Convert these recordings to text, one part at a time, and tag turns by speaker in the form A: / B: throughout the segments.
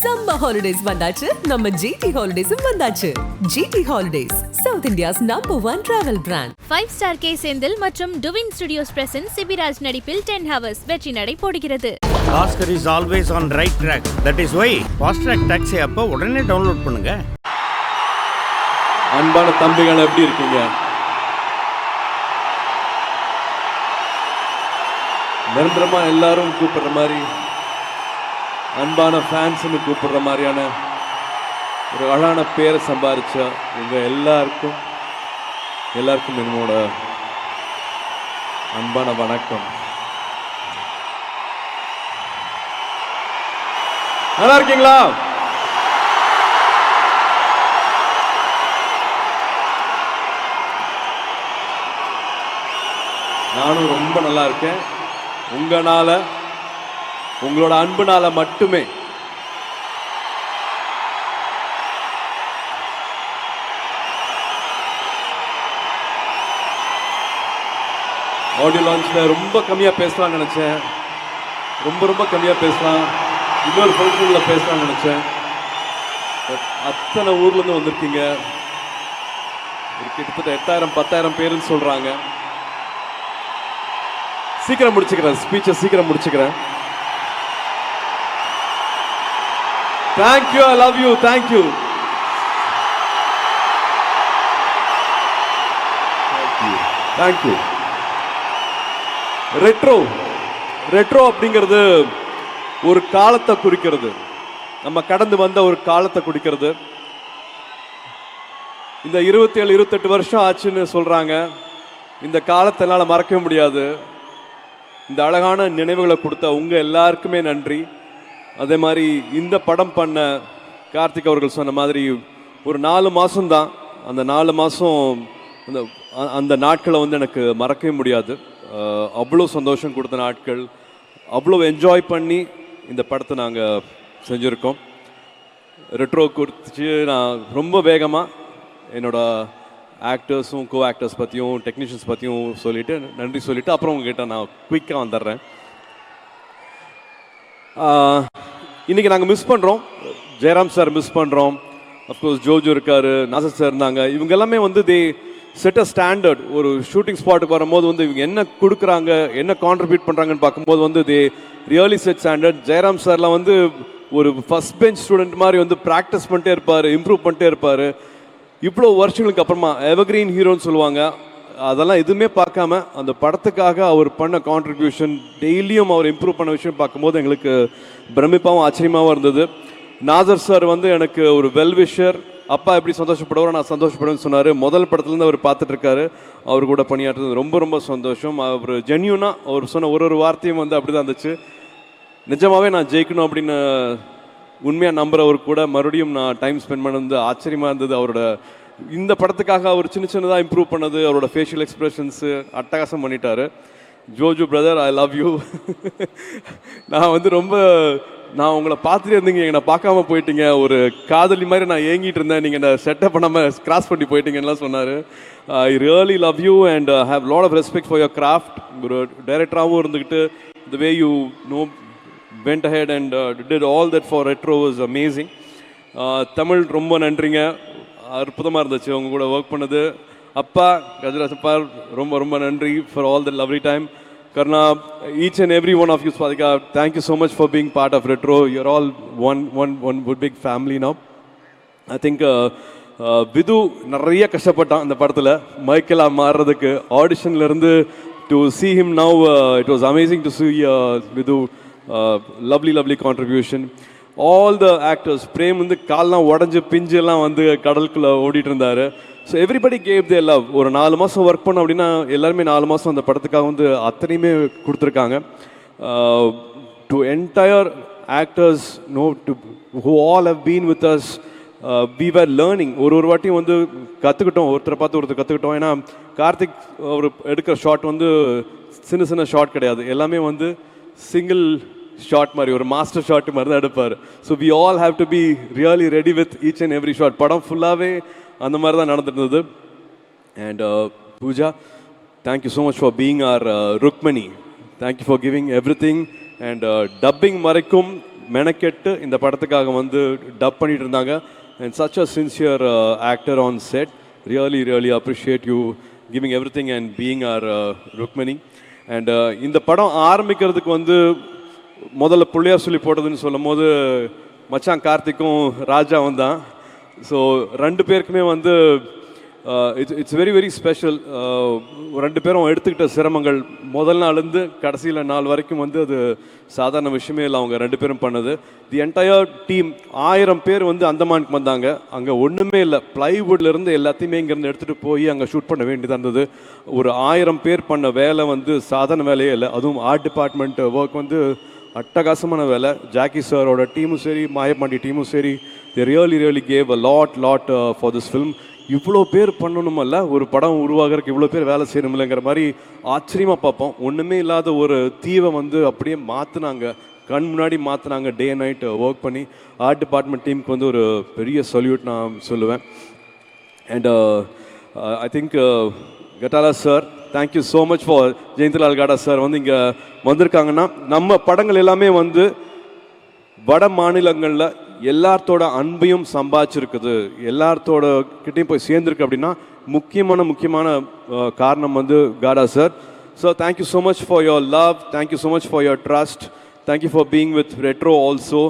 A: Summer holidays வந்தாச்சு, நம்ம GT Holidays வந்தாச்சு. GT Holidays, South India's #1 travel brand.
B: 5-star K Senthil மற்றும் Duvin Studios presents சிபிராஜ் நடிப்பில் 10 hours வெற்றி நடை போடுகிறது.
C: Oscar is always on right track. That is why Fast Track Taxi app உடனே download பண்ணுங்க.
D: அன்பான தம்பிகள் எப்படி இருக்கீங்க? நிரந்தரமா எல்லாரும் கூப்பிடுற மாதிரி, அன்பான ஃபேன்ஸ்னு கூப்பிடுற மாதிரியான ஒரு அழகான பேரை சம்பாதிச்ச உங்க எல்லாருக்கும் என்னோட அன்பான வணக்கம். நல்லா இருக்கீங்களா? நானும் ரொம்ப நல்லா இருக்கேன். உங்களால, உங்களோட அன்புனால மட்டுமே. ஆடியோ லான்ச்ல ரொம்ப கம்மியா பேசலாம்னு நினைச்சேன். ரொம்ப கம்மியா பேசலாம், இன்னொரு ஃபங்க்ஷன்ல பேசலாம்னு நினைச்சேன். அத்தனை ஊர்ல இருந்து வந்திருக்கீங்க. கிட்டத்தட்ட 8,000-10,000 பேருன்னு சொல்றாங்க. சீக்கிரம் முடிச்சுக்கிறேன், ஸ்பீச்சை சீக்கிரம் முடிச்சுக்கிறேன். Thank you, I love you, thank you. Thank you. Retro அப்படிங்கிறது ஒரு காலத்தை குறிக்கிறது. நம்ம கடந்து வந்த ஒரு காலத்தை குறிக்கிறது. இந்த 27-28 வருஷம் ஆச்சுன்னு சொல்றாங்க. இந்த காலத்தை என்னால் மறக்கவே முடியாது. இந்த அழகான நினைவுகளை கொடுத்த உங்க எல்லாருக்குமே நன்றி. அதே மாதிரி இந்த படம் பண்ண கார்த்திக் அவர்கள் சொன்ன மாதிரி ஒரு 4 மாதம்தான். அந்த 4 மாதம் அந்த நாட்களை வந்து எனக்கு மறக்கவே முடியாது. அவ்வளோ சந்தோஷம் கொடுத்த நாட்கள், அவ்வளோ என்ஜாய் பண்ணி இந்த படத்தை நாங்கள் செஞ்சுருக்கோம். ரெட்ரோ குறித்து நான் ரொம்ப வேகமாக என்னோட ஆக்டர்ஸும் கோ ஆக்டர்ஸ் பற்றியும் டெக்னீஷியன்ஸ் பற்றியும் நன்றி சொல்லிவிட்டு அப்புறம் உங்ககிட்ட நான் குயிக்காக வந்துடுறேன். இன்றைக்கி நாங்கள் மிஸ் பண்ணுறோம். ஜெயராம் சார் மிஸ் பண்ணுறோம். அஃப்கோர்ஸ் ஜோஜோ இருக்கார், நாசர் சார் இருந்தாங்க. இவங்க எல்லாமே வந்து தே செட் அ ஸ்டாண்டர்ட். ஒரு ஷூட்டிங் ஸ்பாட்டுக்கு வரும்போது வந்து இவங்க என்ன கொடுக்குறாங்க, என்ன கான்ட்ரிபியூட் பண்ணுறாங்கன்னு பார்க்கும்போது வந்து they really set standard. Jayaram சார்லாம் வந்து ஒரு ஃபஸ்ட் பெஞ்ச் ஸ்டூடெண்ட் மாதிரி வந்து ப்ராக்டிஸ் பண்ணிட்டே இருப்பார், இம்ப்ரூவ் பண்ணிட்டே இருப்பார். இவ்வளோ வருஷங்களுக்கு அப்புறமா எவர்கிரீன் ஹீரோன்னு சொல்லுவாங்க. அதெல்லாம் எதுவுமே பார்க்காம அந்த படத்துக்காக அவர் பண்ண கான்ட்ரிபியூஷன், டெய்லியும் அவர் இம்ப்ரூவ் பண்ண விஷயம் பார்க்கும்போது எங்களுக்கு பிரமிப்பாகவும் ஆச்சரியமாகவும் இருந்தது. நாசர் சார் வந்து எனக்கு ஒரு வெல்விஷர். அப்பா எப்படி சந்தோஷப்படுவாரோ நான் சந்தோஷப்படுவேன்னு சொன்னார். முதல் படத்துலேருந்து அவர் பார்த்துட்ருக்காரு. அவர் கூட பணியாற்றுறது ரொம்ப சந்தோஷம். அவர் ஜென்யூனாக அவர் சொன்ன ஒரு வார்த்தையும் வந்து அப்படி தான் இருந்துச்சு. நிஜமாகவே நான் ஜெயிக்கணும் அப்படின்னு உண்மையாக நம்புறவர் கூட மறுபடியும் நான் டைம் ஸ்பெண்ட் பண்ணது ஆச்சரியமாக இருந்தது. அவரோட இந்த படத்துக்காக அவர் சின்னதாக இம்ப்ரூவ் பண்ணது, அவரோட ஃபேஷியல் எக்ஸ்பிரஷன்ஸு அட்டகாசம் பண்ணிட்டாரு. Joju brother, I love you. நான் வந்து நான் உங்களை பார்த்துட்டே இருந்தீங்க, என்னை பார்க்காம போயிட்டீங்க. ஒரு காதலி மாதிரி நான் ஏங்கிட்டு இருந்தேன், நீங்கள் இந்த செட்டப் பண்ணாமல் கிராஸ் பண்ணி போயிட்டீங்கலாம் சொன்னார். I really love you and have lot of respect for your craft. ஒரு டைரக்டராகவும் இருந்துக்கிட்டு the way you went ahead and did all that for Retro was amazing. Tamil ரொம்ப நன்றிங்க, அற்புதமாக இருந்துச்சு அவங்க கூட ஒர்க் பண்ணது. அப்பா கஜராஜப்பா ரொம்ப நன்றி for all the lovely time. Karna, each and every one of you, Swadika, thank you so much for being part of Retro. You're all one big family now. I think விது நிறைய கஷ்டப்பட்டான் இந்த படத்தில் மைக்கேலாக மாறுறதுக்கு. ஆடிஷன்லேருந்து to see him now, it was amazing to see Vidhu. Lovely contribution. All the actors, Prem வந்து கால்லாம் உடஞ்சி பிஞ்செல்லாம் வந்து கடலுக்குள்ளே ஓடிட்டு இருந்தார். So everybody gave their love. ஒரு 4 மாதம் ஒர்க் பண்ணோம் அப்படின்னா எல்லாருமே 4 மாதம் அந்த படத்துக்காக வந்து அத்தனையுமே கொடுத்துருக்காங்க. To entire actors who all have been with us, we were learning. ஒரு வாட்டியும் வந்து கற்றுக்கிட்டோம், ஒருத்தரை பார்த்து ஒருத்தர் கற்றுக்கிட்டோம். ஏன்னா கார்த்திக் அவர் எடுக்கிற ஷாட் வந்து சின்ன ஷாட் கிடையாது, எல்லாமே வந்து சிங்கிள் ஷாட் மாதிரி, ஒரு மாஸ்டர் ஷாட் மாதிரி தான் எடுப்பார். So we all have to be really ready with each and every shot. படம் ஃபுல்லாகவே அந்த மாதிரி தான் நடந்துருந்தது. And Pooja, thank you so much for being our Rukmini. Thank you for giving everything. And dubbing வரைக்கும் மெனக்கெட்டு இந்த படத்துக்காக வந்து டப் பண்ணிட்டு இருந்தாங்க. And such a sincere actor on set. Really appreciate you giving everything and being our Rukmini. And இந்த படம் ஆரம்பிக்கிறதுக்கு வந்து முதல்ல புள்ளையார் சொல்லி போட்டதுன்னு சொல்லும் போது மச்சான் கார்த்திக்கும் ராஜாவும் தான். ஸோ ரெண்டு பேருக்குமே வந்து இட்ஸ் வெரி ஸ்பெஷல். ரெண்டு பேரும் எடுத்துக்கிட்ட சிரமங்கள் முதல் நாள்லேருந்து கடைசியில் நாள் வரைக்கும் வந்து அது சாதாரண விஷயமே இல்லை. அவங்க ரெண்டு பேரும் பண்ணது. தி என்டையர் டீம் 1000 பேர் வந்து அந்தமானுக்கு வந்தாங்க. அங்கே ஒன்றுமே இல்லை, ப்ளைவுட்லேருந்து எல்லாத்தையுமே இங்கேருந்து எடுத்துகிட்டு போய் அங்கே ஷூட் பண்ண வேண்டியதாக இருந்தது. ஒரு 1000 பேர் பண்ண வேலை வந்து சாதாரண வேலையே இல்லை. அதுவும் ஆர்ட் டிபார்ட்மெண்ட் ஒர்க் வந்து அட்டகாசமான வேலை. ஜாக்கி சாரோட டீமும் சரி, மாயப்பாண்டி டீமும் சரி, they really gave a lot for this film. இவ்வளோ பேர் பண்ணணுமல்ல, ஒரு படம் உருவாகிறதுக்கு இவ்வளோ பேர் வேலை செய்யணுமில்லைங்கிற மாதிரி ஆச்சரியமாக பார்ப்போம். ஒன்றுமே இல்லாத ஒரு தீவை வந்து அப்படியே மாற்றினாங்க, கண் முன்னாடி மாற்றினாங்க. டே நைட் ஒர்க் பண்ணி ஆர்ட் டிபார்ட்மெண்ட் டீமுக்கு வந்து ஒரு பெரிய சல்யூட் நான் சொல்லுவேன். And I think Kattala sir, thank you so much for Jayantilal Gada sir வந்து இங்கே வந்திருக்காங்கன்னா, நம்ம படங்கள் எல்லாமே வந்து வட மாநிலங்களில் எல்லாத்தோட அன்பையும் சம்பாதிச்சிருக்குது, எல்லாத்தோட கிட்டையும் போய் சேர்ந்துருக்கு அப்படின்னா முக்கியமான காரணம் வந்து காடா sir. So thank you so much for your love, thank you so much for your trust, thank you for being with retro also.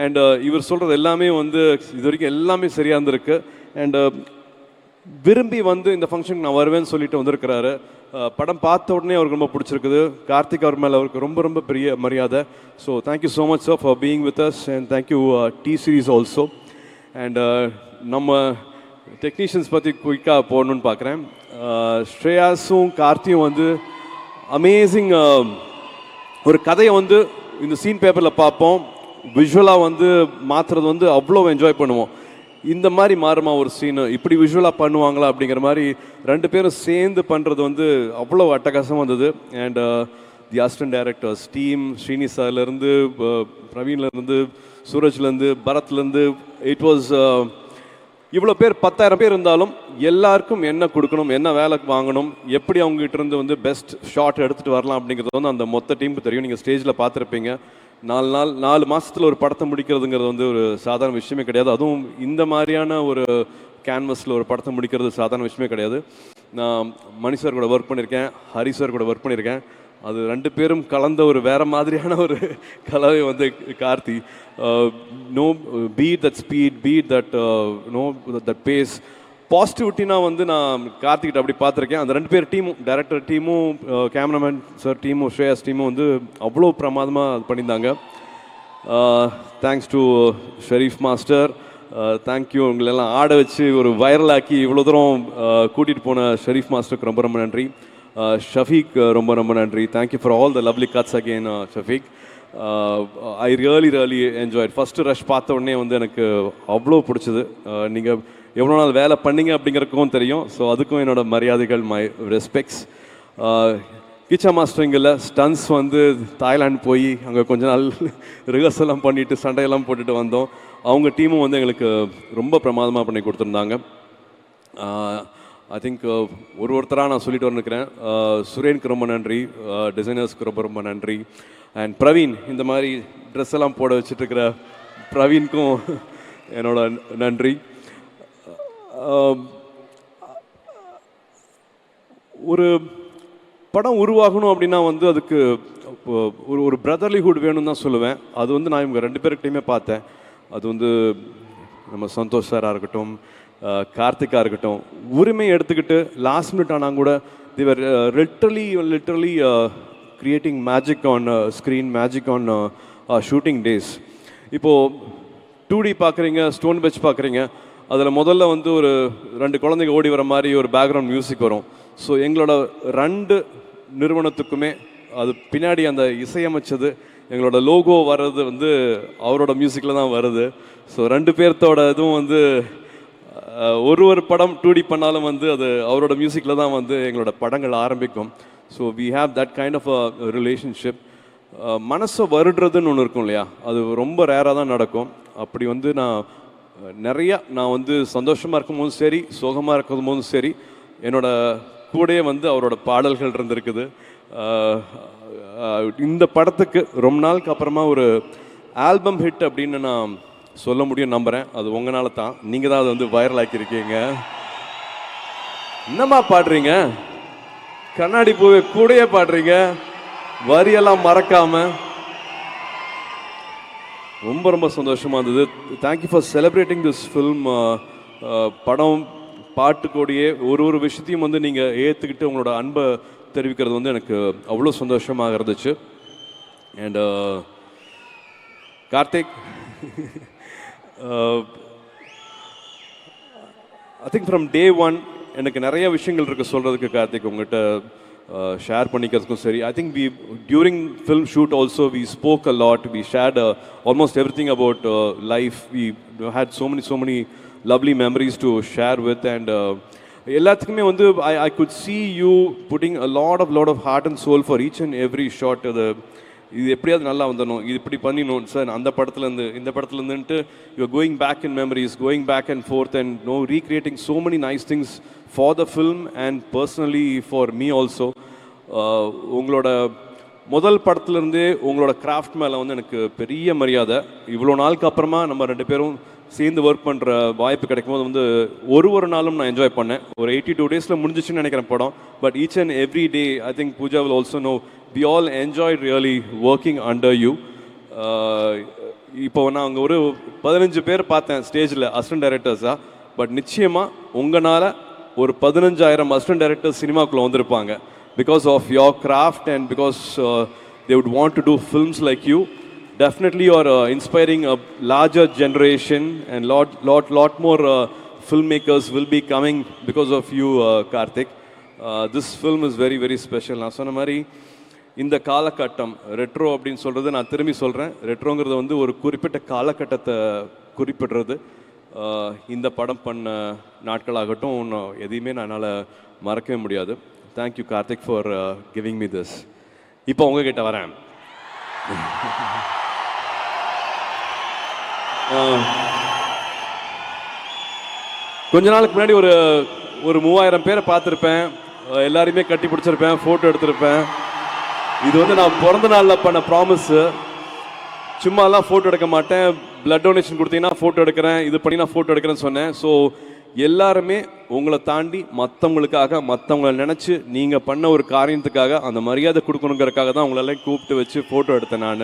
D: And இவர் சொல்கிறது எல்லாமே வந்து இது வரைக்கும் எல்லாமே சரியாக இருந்திருக்கு. அண்ட் விரும்பி வந்து இந்த ஃபங்க்ஷனுக்கு நான் வருவேன்னு சொல்லிட்டு வந்திருக்கிறாரு. படம் பார்த்த உடனே அவருக்கு ரொம்ப பிடிச்சிருக்குது. கார்த்திக் அவர் மேலே அவருக்கு ரொம்ப பெரிய மரியாதை. So thank you so much sir for being with us. And thank you T series also. And நம்ம டெக்னீஷியன்ஸ் பற்றி குயிக்காக போடணுன்னு பார்க்குறேன். ஸ்ரேயாஸும் கார்த்தியும் வந்து அமேசிங். ஒரு கதையை வந்து இந்த சீன் பேப்பரில் பார்ப்போம், விஷுவலாக வந்து மாற்றுறது வந்து அவ்வளோ என்ஜாய் பண்ணுவோம். இந்த மாதிரி மாறுமா ஒரு சீனு, இப்படி விஷுவலாக பண்ணுவாங்களா அப்படிங்கிற மாதிரி ரெண்டு பேரும் சேர்ந்து பண்ணுறது வந்து அவ்வளோ அட்டகாசமாக இருந்தது. And the assistant directors team, Srini சார்லேருந்து, பிரவீன்லேருந்து, சூரஜ்லேருந்து, பரத்லேருந்து, இட் வாஸ் இவ்வளோ பேர் 10,000 பேர் இருந்தாலும் எல்லாருக்கும் என்ன கொடுக்கணும், என்ன வேலை வாங்கணும், எப்படி அவங்ககிட்ட இருந்து வந்து பெஸ்ட் ஷாட் எடுத்துகிட்டு வரலாம் அப்படிங்கிறது வந்து அந்த மொத்த டீமுக்கு தெரியும். நீங்கள் ஸ்டேஜில் பார்த்துருப்பீங்க. 4 மாதத்தில் ஒரு படத்தை முடிக்கிறதுங்கிறது வந்து ஒரு சாதாரண விஷயமே கிடையாது. அதுவும் இந்த மாதிரியான ஒரு கேன்வஸில் ஒரு படத்தை முடிக்கிறது சாதாரண விஷயமே கிடையாது. நான் மணி சார் கூட ஒர்க் பண்ணியிருக்கேன், ஹரி சார் கூட ஒர்க் பண்ணியிருக்கேன். அது ரெண்டு பேரும் கலந்த ஒரு வேறு மாதிரியான ஒரு கலவை வந்து Karthi. No beat that speed, beat that no that pace, பாசிட்டிவிட்டினா வந்து நான் கார்த்திகிட்ட அப்படி பார்த்துருக்கேன். அந்த ரெண்டு பேர் டீமும், டைரக்டர் டீமும், கேமராமேன் சார் டீமும், ஸ்ரேயாஸ் டீமும் வந்து அவ்வளோ பிரமாதமாக அது பண்ணியிருந்தாங்க. Thanks to Sharif master, thank you. உங்களெல்லாம் ஆட வச்சு ஒரு வைரலாக்கி இவ்வளோ தூரம் கூட்டிகிட்டு போன ஷெரீஃப் மாஸ்டருக்கு ரொம்ப நன்றி. ஷஃபீக் ரொம்ப நன்றி. Thank you for all the lovely cuts again Shafeeq. I really enjoy. First rush பார்த்த உடனே வந்து எனக்கு அவ்வளோ பிடிச்சது. நீங்கள் எவ்வளோ நாள் வேலை பண்ணீங்க அப்படிங்கிறதுக்கும் தெரியும். ஸோ அதுக்கும் என்னோட மரியாதைகள், மை ரெஸ்பெக்ட்ஸ். கிச்சா மாஸ்டரிங்கில் ஸ்டன்ஸ் வந்து தாய்லாந்து போய் அங்கே கொஞ்ச நாள் ரிஹர்சல்லாம் பண்ணிவிட்டு சண்டையெல்லாம் போட்டுட்டு வந்தோம். அவங்க டீமும் வந்து எங்களுக்கு ரொம்ப பிரமாதமாக பண்ணி கொடுத்துருந்தாங்க. ஐ திங்க் ஒருத்தராக நான் சொல்லிட்டு வந்துருக்கிறேன். சுரேனுக்கு ரொம்ப நன்றி, டிசைனர்ஸ்க்கு ரொம்ப நன்றி. அண்ட் பிரவீன், இந்த மாதிரி ட்ரெஸ் எல்லாம் போட வச்சுட்ருக்கிற பிரவீனுக்கும் என்னோட நன்றி. ஒரு படம் உருவாகணும் அப்படின்னா வந்து அதுக்கு ஒரு பிரதர்லிஹுட் வேணும்னு தான் சொல்லுவேன். அது வந்து நான் இவங்க ரெண்டு பேருக்கிட்டையுமே பார்த்தேன். அது வந்து நம்ம சந்தோஷ் சாராக இருக்கட்டும், கார்த்திகா இருக்கட்டும், உரிமையை எடுத்துக்கிட்டு லாஸ்ட் மினிட் ஆனால் கூட they were literally creating magic on screen, magic on shooting days. இப்போது 2D பார்க்குறீங்க, ஸ்டோன் பெச் பார்க்குறீங்க, அதில் முதல்ல வந்து ஒரு 2 குழந்தைங்க ஓடி வர மாதிரி ஒரு பேக்ரவுண்ட் மியூசிக் வரும். ஸோ எங்களோட 2 நிறுவனத்துக்குமே அது பின்னாடி அந்த இசையமைச்சது, எங்களோட லோகோ வர்றது வந்து அவரோட மியூசிக்கில் தான் வருது. ஸோ 2 பேர்த்தோட இதுவும் வந்து ஒரு படம் 2D பண்ணாலும் வந்து அது அவரோட மியூசிக்கில் தான் வந்து எங்களோட படங்கள் ஆரம்பிக்கும். So we have that kind of a relationship. மனசை வருடுறதுன்னு ஒன்று இருக்கும் இல்லையா, அது ரொம்ப ரேராக தான் நடக்கும். அப்படி வந்து நான் வந்து சந்தோஷமாக இருக்கும்போதும் சரி, சோகமாக இருக்கும் போதும் சரி, என்னோட கூடயே வந்து அவரோட பாடல்கள் இருந்திருக்குது. இந்த படத்துக்கு ரொம்ப நாளுக்கு அப்புறமா ஒரு ஆல்பம் ஹிட் அப்படின்னு நான் சொல்ல முடியும் நம்புகிறேன். அது உங்களால தான். நீங்கள் தான் அதை வந்து வைரல் ஆக்கியிருக்கீங்க. என்னம்மா பாடுறீங்க? கண்ணாடி பூவை கூடயே பாடுறீங்க, வரியெல்லாம் மறக்காம. ரொம்ப ரொம்ப சந்தோஷமாக இருந்தது. Thank you for celebrating this film. படம் பாட்டு கூடயே ஒரு விஷயத்தையும் வந்து நீங்கள் ஏற்றுக்கிட்டு உங்களோட அன்பை தெரிவிக்கிறது வந்து எனக்கு அவ்வளோ சந்தோஷமாக இருந்துச்சு. And Karthik, I think from day one எனக்கு நிறைய விஷயங்கள் இருக்குது சொல்கிறதுக்கு கார்த்திக், உங்கள்கிட்ட ஷேர் பண்ணிக்கிறதுக்கும் சரி. I think during film shoot also we spoke a lot, we shared almost everything about life. We had so many lovely memories to share with. And எல்லாத்துக்குமே வந்து I could see you putting a lot of heart and soul for each and every shot. இது எப்படியாவது நல்லா வந்துடணும், இது இப்படி பண்ணிடணும் sir, அந்த படத்துலேருந்து இந்த படத்துலேருந்துன்ட்டு you are going back in memories, going back and forth and recreating so many nice things for the film and personally for me also. உங்களோட முதல் படத்துலேருந்தே உங்களோட கிராஃப்ட் மேலே வந்து எனக்கு பெரிய மரியாதை. இவ்வளோ நாளுக்கு அப்புறமா நம்ம 2 பேரும் சேர்ந்து ஒர்க் பண்ணுற வாய்ப்பு கிடைக்கும் போது வந்து ஒரு நாளும் நான் என்ஜாய் பண்ணேன். ஒரு 82 டேஸில் முடிஞ்சிச்சுன்னு நினைக்கிறேன் படம். But each and every day I think Pooja will also know we all enjoyed really working under you. இப்போ நான் அங்கே ஒரு 15 பேர் பார்த்தேன் ஸ்டேஜில் அசிஸ்டன்ட் டைரக்டர்ஸாக. பட் நிச்சயமாக உங்களால் ஒரு 15,000 அசிஸ்டன்ட் டைரக்டர்ஸ் சினிமாக்குள்ளே வந்திருப்பாங்க. Because of your craft and because they would want to do films like you. Definitely you are inspiring a larger generation and lot more filmmakers will be coming because of you, Karthik. This film is very very special. நான் சொன்ன மாதிரி இந்த காலகட்டம் retro அப்படின்னு சொல்கிறது, நான் திரும்பி சொல்கிறேன், ரெட்ரோங்கிறது வந்து ஒரு குறிப்பிட்ட காலகட்டத்தை குறிப்பிடுறது. இந்த படம் பண்ண நாட்களாகட்டும் இன்னும் எதையுமே என்னால் மறக்கவே முடியாது. Thank you Karthik for giving me this. இப்போ உங்ககிட்ட வரேன். கொஞ்ச நாளுக்கு முன்னாடி ஒரு 3000 பேரை பார்த்துருப்பேன், எல்லாரையுமே கட்டி பிடிச்சிருப்பேன், ஃபோட்டோ எடுத்திருப்பேன். இது வந்து நான் பிறந்த நாளில் பண்ண ப்ராமிஸு. சும்மாலாம் ஃபோட்டோ எடுக்க மாட்டேன், பிளட் டொனேஷன் கொடுத்தீங்கன்னா ஃபோட்டோ எடுக்கிறேன், இது பண்ணி நான் ஃபோட்டோ எடுக்கிறேன்னு சொன்னேன். ஸோ எல்லாருமே உங்களை தாண்டி மற்றவங்களுக்காக, மற்றவங்கள நினச்சி நீங்கள் பண்ண ஒரு காரியத்துக்காக அந்த மரியாதை கொடுக்கணுங்கிறதுக்காக தான் உங்களெல்லாம் கூப்பிட்டு வச்சு ஃபோட்டோ எடுத்தேன் நான்.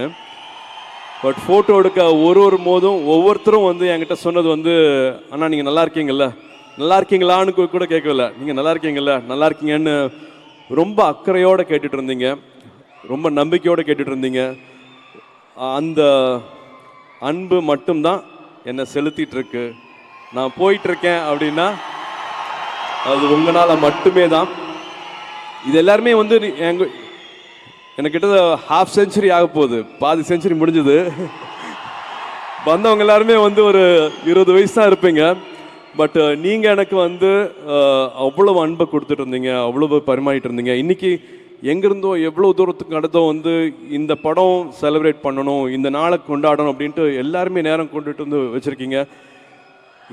D: பட் ஃபோட்டோ எடுக்க ஒரு போதும் ஒவ்வொருத்தரும் வந்து என்கிட்ட சொன்னது வந்து, அண்ணா நீங்கள் நல்லா இருக்கீங்கல்ல, நல்லா இருக்கீங்களான்னு கூட கேட்கல, நீங்கள் நல்லா இருக்கீங்கல்ல, நல்லா இருக்கீங்கன்னு ரொம்ப அக்கறையோடு கேட்டுட்டு இருந்தீங்க, ரொம்ப நம்பிக்கையோடு கேட்டுட்டு இருந்தீங்க. அந்த அன்பு மட்டும்தான் என்னை செலுத்திட்டு இருக்கு. நான் போயிட்டுருக்கேன் அப்படின்னா அது உங்களால் மட்டுமே தான். இது எல்லாருமே வந்து எனக்கு கிட்ட ஹாஃப் செஞ்சுரி ஆக போகுது, பாதி செஞ்சுரி முடிஞ்சுது. வந்தவங்க எல்லாருமே வந்து ஒரு 20 வயசு தான் இருப்பீங்க. பட் நீங்கள் எனக்கு வந்து அவ்வளோ அன்பை கொடுத்துட்டு இருந்தீங்க, அவ்வளோ பரிமாறிட்டு இருந்தீங்க. இன்றைக்கி எங்கேருந்தோ எவ்வளோ தூரத்துக்கு அடுத்தோ வந்து இந்த படம் செலிப்ரேட் பண்ணணும், இந்த நாளை கொண்டாடணும் அப்படின்ட்டு எல்லாருமே நேரம் கொண்டுட்டு வந்து வச்சுருக்கீங்க.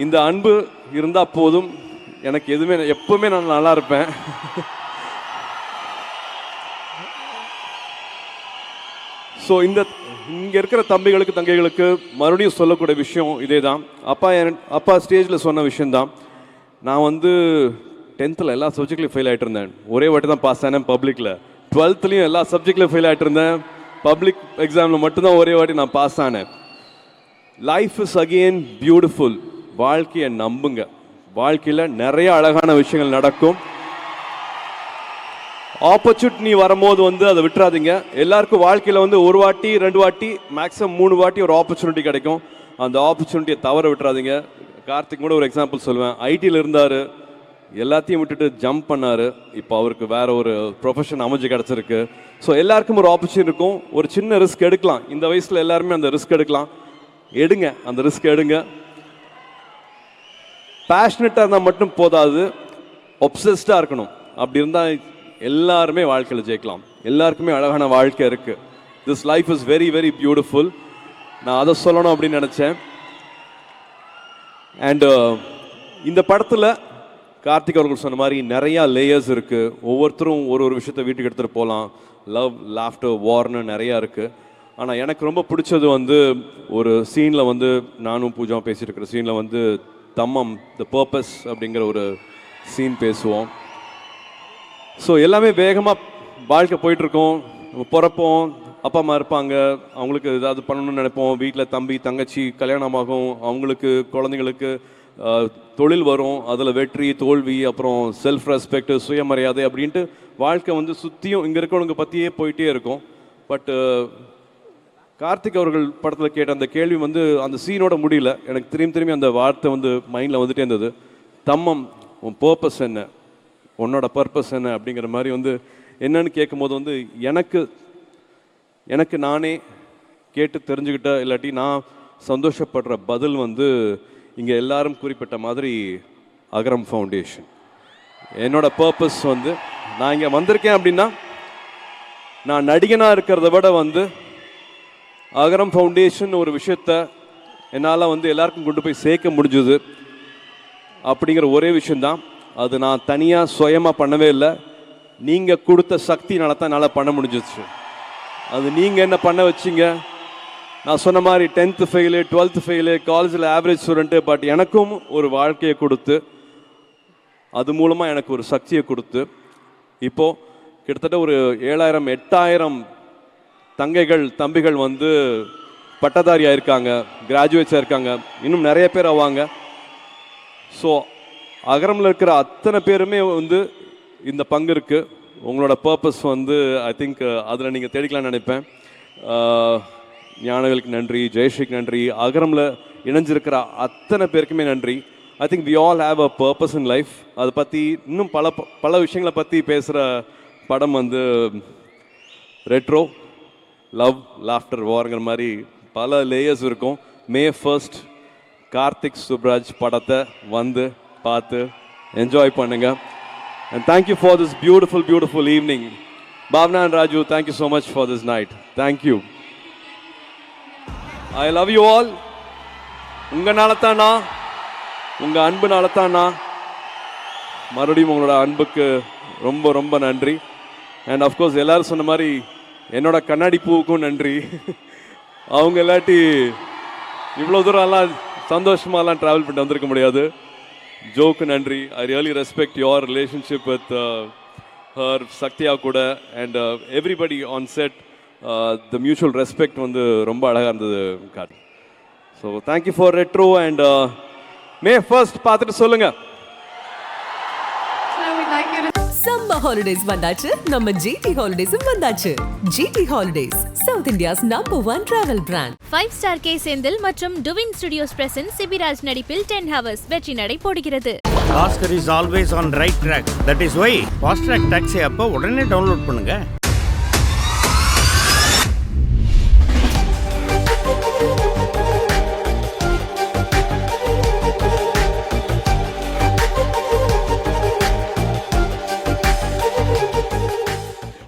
D: இந்த அன்பு இருந்தால் போதும், எனக்கு எதுவுமே, எப்போவுமே நான் நல்லா இருப்பேன். ஸோ இங்கே இருக்கிற தம்பிகளுக்கு தங்கைகளுக்கு மறுபடியும் சொல்லக்கூடிய விஷயம் இதே தான். அப்பா ஸ்டேஜில் சொன்ன விஷயந்தான். நான் வந்து 10th எல்லா சப்ஜெக்ட்லையும் ஃபெயில் ஆகிட்டு இருந்தேன். ஒரே வாட்டி தான் பாஸ் ஆனேன் பப்ளிக்கில். 12thலையும் எல்லா சப்ஜெக்ட்லையும் ஃபெயில் ஆகிட்டு இருந்தேன். பப்ளிக் எக்ஸாமில் மட்டும்தான் ஒரே வாட்டி நான் பாஸ் ஆனேன். Life is again beautiful. வாழ்க்கையை நம்புங்க, வாழ்க்கையில் நிறைய அழகான விஷயங்கள் நடக்கும். ஆப்பர்ச்சுனிட்டி வரும்போது வந்து அதை விட்டுறாதீங்க. எல்லாருக்கும் வாழ்க்கையில் வந்து 1 வாட்டி 2 வாட்டி மேக்ஸிமம் 3 வாட்டி ஒரு ஆப்பர்ச்சுனிட்டி கிடைக்கும். அந்த ஆப்பர்ச்சுனிட்டியை தவற விட்டுறாதீங்க. கார்த்திக் கூட ஒரு எக்ஸாம்பிள் சொல்லுவேன். ஐடியில் இருந்தார், எல்லாத்தையும் விட்டுட்டு ஜம்ப் பண்ணார். இப்போ அவருக்கு வேற ஒரு ப்ரொஃபஷன் அமைஞ்சு கிடச்சிருக்கு. ஸோ எல்லாருக்கும் ஒரு ஆப்பர்ச்சுனிட்டி இருக்கும். ஒரு சின்ன ரிஸ்க் எடுக்கலாம். இந்த வயசில் எல்லாருமே அந்த ரிஸ்க் எடுக்கலாம். எடுங்க, அந்த ரிஸ்க் எடுங்க. பேஷனட்டாக இருந்தால் மட்டும் போதாது, ஒப்சஸ்டாக இருக்கணும். அப்படி இருந்தால் எல்லாருமே வாழ்க்கையில் ஜெயிக்கலாம். எல்லாருக்குமே அழகான வாழ்க்கை இருக்குது. This life is very very beautiful. நான் அதை சொல்லணும் அப்படின்னு நினச்சேன். அண்ட் இந்த படத்தில் கார்த்திக் அவர்கள் சொன்ன மாதிரி நிறையா லேயர்ஸ் இருக்குது. ஒவ்வொருத்தரும் ஒரு விஷயத்தை வீட்டுக்கு எடுத்துகிட்டு போகலாம். லவ், லாஃப்டர், வார்னு நிறையா இருக்குது. ஆனால் எனக்கு ரொம்ப பிடிச்சது வந்து ஒரு சீனில் வந்து நானும் பூஜாவும் பேசியிருக்கிற சீனில் வந்து தம்மம் த பர்பஸ் அப்படிங்கிற ஒரு சீன் பேசுவோம். ஸோ எல்லாமே வேகமாக வாழ்க்கை போயிட்டுருக்கோம். நம்ம பிறப்போம், அப்பா அம்மா இருப்பாங்க, அவங்களுக்கு ஏதாவது பண்ணணும்னு நினைப்போம். வீட்டில் தம்பி தங்கச்சி கல்யாணமாகும், அவங்களுக்கு குழந்தைங்களுக்கு தொழில் வரும், அதில் வெற்றி தோல்வி, அப்புறம் செல்ஃப் ரெஸ்பெக்ட் சுயமரியாதை அப்படின்ட்டு வாழ்க்கை வந்து சுற்றியும் இங்கே இருக்கிறவங்க பற்றியே போயிட்டே இருக்கும். பட்டு கார்த்திக் அவர்கள் படத்தில் கேட்ட அந்த கேள்வி வந்து அந்த சீனோட முடியல, எனக்கு திரும்பி அந்த வார்த்தை வந்து மைண்டில் வந்துட்டே இருந்தது. தம்மம் உன் பர்பஸ் என்ன, உன்னோட பர்பஸ் என்ன அப்படிங்கிற மாதிரி வந்து என்னன்னு கேட்கும்போது வந்து எனக்கு நானே கேட்டு தெரிஞ்சுக்கிட்ட இல்லாட்டி நான் சந்தோஷப்படுற பதில் வந்து இங்கே எல்லாரும் குறிப்பிட்ட மாதிரி அகரம் ஃபவுண்டேஷன். என்னோட பர்பஸ் வந்து நான் இங்கே வந்திருக்கேன் அப்படின்னா நான் நடிகனாக இருக்கிறத விட வந்து அகரம் ஃபவுண்டேஷன் ஒரு விஷயத்த என்னால் வந்து எல்லாருக்கும் கொண்டு போய் சேர்க்க முடிஞ்சுது அப்படிங்கிற ஒரே விஷயந்தான். அது நான் தனியாக சுயமாக பண்ணவே இல்லை, நீங்கள் கொடுத்த சக்தினால தான் என்னால் பண்ண முடிஞ்சிச்சு. அது நீங்கள் என்ன பண்ண வச்சிங்க, நான் சொன்ன மாதிரி 10th ஃபெயிலு 12th ஃபெயிலு காலேஜில் ஆவரேஜ் ஸ்டூடெண்ட்டு, பட் எனக்கும் ஒரு வாழ்க்கையை கொடுத்து அது மூலமாக எனக்கு ஒரு சக்தியை கொடுத்து இப்போது கிட்டத்தட்ட ஒரு 7000 8000 தங்கைகள் தம்பிகள் வந்து பட்டதாரி ஆயிருக்காங்க, கிராஜுவேட்ஸ் ஆயிருக்காங்க, இன்னும் நிறைய பேர் ஆவாங்க. ஸோ அகரமில் இருக்கிற அத்தனை பேருமே வந்து இந்த பங்கு இருக்குது. உங்களோட பர்பஸ் வந்து ஐ திங்க் அதில் நீங்கள் தேடிக்கலாம்னு நினைப்பேன். ஞானவேலுக்கு நன்றி, ஜெயஸ்ரீக்கு நன்றி, அகரமில் இணைஞ்சிருக்கிற அத்தனை பேருக்குமே நன்றி. I think we all have a purpose in life. அதை பற்றி இன்னும் பல விஷயங்களை பற்றி பேசுகிற படம் வந்து ரெட்ரோ லவ் லாஃப்டர் வார்ங்கிற மாதிரி பல லேயர்ஸ் இருக்கும். May 1st கார்த்திக் சுப்ராஜ் படத்தை வந்து பார்த்து என்ஜாய் பண்ணுங்க. And thank you for this beautiful evening. Bhavna and Raju, thank you so much for this night. Thank you. I love you all. உங்களால தான் நான், உங்கள் அன்புனால தான் நான். மறுபடியும் உங்களோட அன்புக்கு ரொம்ப ரொம்ப நன்றி. அண்ட் அஃப்கோர்ஸ் எல்லாரும் சொன்ன மாதிரி என்னோட கண்ணாடி பூவுக்கும் நன்றி. அவங்க இல்லாட்டி இவ்வளோ தூரம்லாம் சந்தோஷமாலாம் ட்ராவல் பண்ணிட்டு வந்திருக்க முடியாது. ஜோக்கு நன்றி. I really respect your relationship with her சக்தியா கூட and everybody on set. The mutual respect வந்து ரொம்ப அழகாக இருந்தது காட்டு. So thank you for retro and May 1st பார்த்துட்டு சொல்லுங்கள்.
A: சம்மர் ஹாலிடேஸ் வந்தாச்சு, நம்ம ஜிடி ஹாலிடேஸும் வந்தாச்சு. GT holidays, South India's #1 travel brand.
B: 5-star K Senthil மற்றும் டுவின் ஸ்டுடியோஸ் பிரசன்ஸ் சிபிராஜ் நடிப்பில் 10 ஹவர்ஸ் வெற்றி நடை போடுகிறது.
C: Oscar is always on right track. That is why Fast Track Taxi app உடனே டவுன்லோட் பண்ணுங்க.